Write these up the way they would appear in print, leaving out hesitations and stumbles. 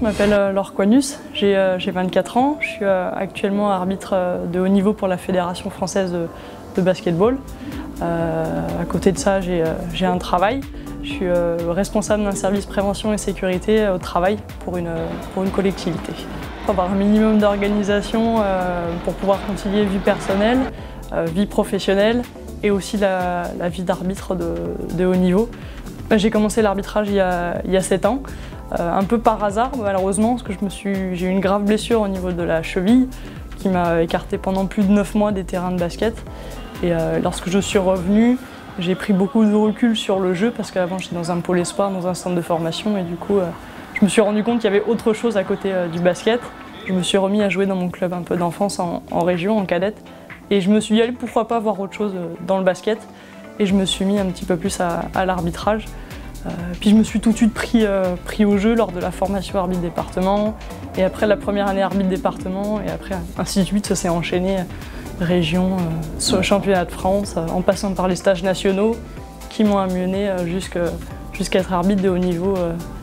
m'appelle Laure Coignus, j'ai 24 ans, je suis actuellement arbitre de haut niveau pour la Fédération française de basketball. À côté de ça, j'ai un travail, je suis responsable d'un service prévention et sécurité au travail pour une collectivité. Il faut avoir un minimum d'organisation pour pouvoir concilier vie personnelle, vie professionnelle et aussi la vie d'arbitre de haut niveau. J'ai commencé l'arbitrage il y a 7 ans. Un peu par hasard malheureusement parce que j'ai eu une grave blessure au niveau de la cheville qui m'a écarté pendant plus de 9 mois des terrains de basket. Et lorsque je suis revenue, j'ai pris beaucoup de recul sur le jeu parce qu'avant j'étais dans un pôle espoir, dans un centre de formation et du coup je me suis rendu compte qu'il y avait autre chose à côté du basket. Je me suis remis à jouer dans mon club un peu d'enfance en région, en cadette et je me suis dit allez, pourquoi pas voir autre chose dans le basket et je me suis mis un petit peu plus à l'arbitrage. Puis je me suis tout de suite pris au jeu lors de la formation arbitre département et après la première année arbitre département et après ainsi de suite, ça s'est enchaîné région, championnat de France, en passant par les stages nationaux qui m'ont amené jusqu'à être arbitre de haut niveau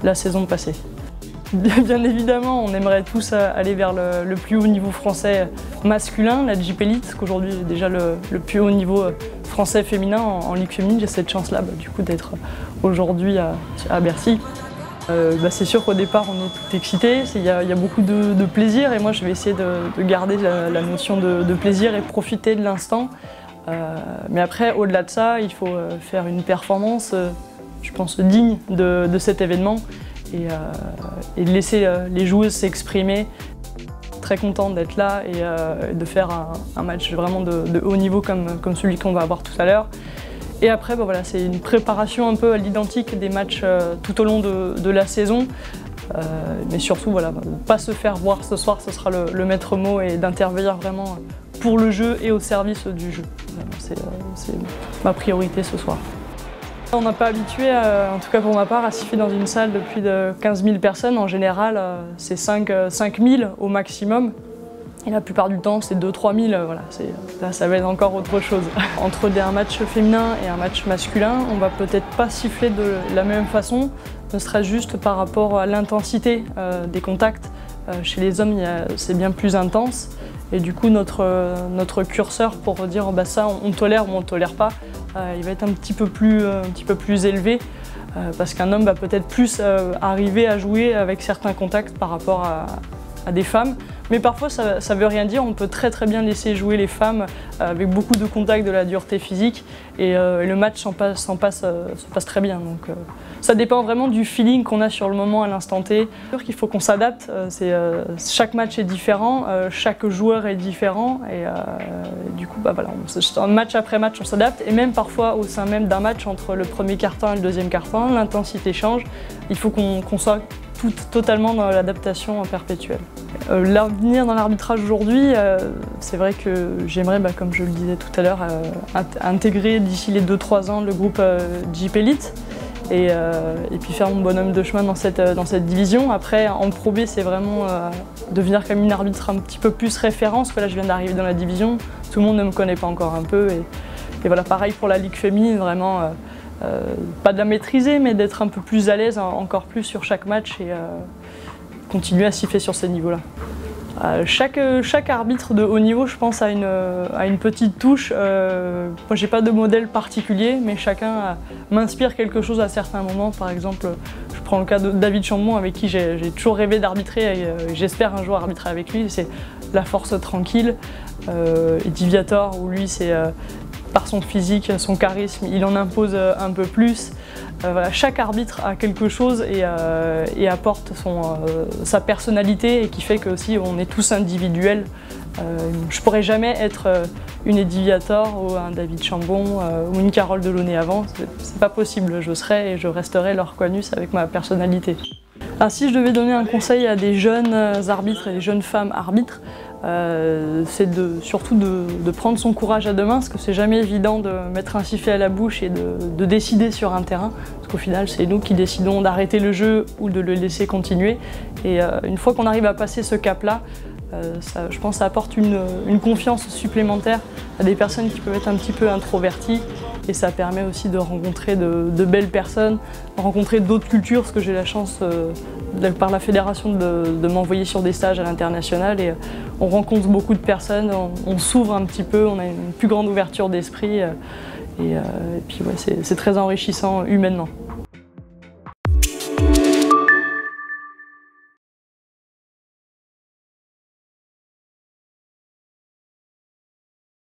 la saison passée. Bien évidemment, on aimerait tous aller vers le plus haut niveau français masculin, la JP Elite, qu'aujourd'hui est déjà le plus haut niveau français féminin en Ligue féminine. J'ai cette chance-là du coup d'être aujourd'hui à Bercy. C'est sûr qu'au départ on est tout excité, il y a beaucoup de plaisir et moi je vais essayer de garder la notion de plaisir et profiter de l'instant. Mais après, au-delà de ça, il faut faire une performance, je pense, digne de cet événement et de laisser les joueuses s'exprimer. Très contente d'être là et de faire un match vraiment de haut niveau comme celui qu'on va avoir tout à l'heure. Et après, voilà, c'est une préparation un peu à l'identique des matchs tout au long de la saison. Mais surtout, voilà, ne pas se faire voir ce soir, ce sera le maître mot et d'intervenir vraiment pour le jeu et au service du jeu. C'est ma priorité ce soir. On n'a pas habitué, en tout cas pour ma part, à siffler dans une salle de plus de 15 000 personnes. En général, c'est 5 000 au maximum. Et la plupart du temps, c'est 2-3 000, voilà, là ça va être encore autre chose. Entre un match féminin et un match masculin, on va peut-être pas siffler de la même façon, ne serait-ce juste par rapport à l'intensité des contacts. Chez les hommes, c'est bien plus intense. Et du coup, notre curseur pour dire ça on tolère ou on ne tolère pas, il va être un petit peu plus élevé. Parce qu'un homme va peut-être plus arriver à jouer avec certains contacts par rapport à des femmes. Mais parfois ça ne veut rien dire, on peut très bien laisser jouer les femmes avec beaucoup de contacts, de la dureté physique et le match s'en passe très bien. Donc, ça dépend vraiment du feeling qu'on a sur le moment à l'instant T. C'est sûr qu'il faut qu'on s'adapte, chaque match est différent, chaque joueur est différent et du coup voilà, match après match on s'adapte et même parfois au sein même d'un match entre le premier quart-temps et le deuxième quart-temps, l'intensité change, il faut qu'on soit totalement dans l'adaptation perpétuelle. L'avenir dans l'arbitrage aujourd'hui, c'est vrai que j'aimerais, comme je le disais tout à l'heure, intégrer d'ici les 2-3 ans le groupe JP Elite et puis faire mon bonhomme de chemin dans cette division. Après, en Pro B, c'est vraiment devenir comme une arbitre un petit peu plus référence, parce que là je viens d'arriver dans la division, tout le monde ne me connaît pas encore un peu et voilà, pareil pour la Ligue féminine, vraiment pas de la maîtriser, mais d'être un peu plus à l'aise encore plus sur chaque match et continuer à siffler sur ces niveaux-là. Chaque arbitre de haut niveau, je pense, a une petite touche. Moi, j'ai pas de modèle particulier, mais chacun m'inspire quelque chose à certains moments. Par exemple, je prends le cas de David Chambon, avec qui j'ai toujours rêvé d'arbitrer et j'espère un jour arbitrer avec lui. C'est la force tranquille. Et Diviator, où lui, c'est par son physique, son charisme, il en impose un peu plus. Voilà, chaque arbitre a quelque chose et apporte sa personnalité et qui fait que aussi on est tous individuels. Je pourrais jamais être une Ediviator ou un David Chambon ou une Carole Delaunay avant, c'est pas possible, je serai et je resterai Laure Coignus avec ma personnalité. Alors, si je devais donner un conseil à des jeunes arbitres et des jeunes femmes arbitres, c'est surtout de prendre son courage à deux mains, parce que c'est jamais évident de mettre un sifflet à la bouche et de décider sur un terrain, parce qu'au final c'est nous qui décidons d'arrêter le jeu ou de le laisser continuer. Et une fois qu'on arrive à passer ce cap-là, Je pense que ça apporte une confiance supplémentaire à des personnes qui peuvent être un petit peu introverties et ça permet aussi de rencontrer de belles personnes, rencontrer d'autres cultures parce que j'ai la chance par la fédération de m'envoyer sur des stages à l'international et on rencontre beaucoup de personnes, on s'ouvre un petit peu, on a une plus grande ouverture d'esprit et puis ouais, c'est très enrichissant humainement.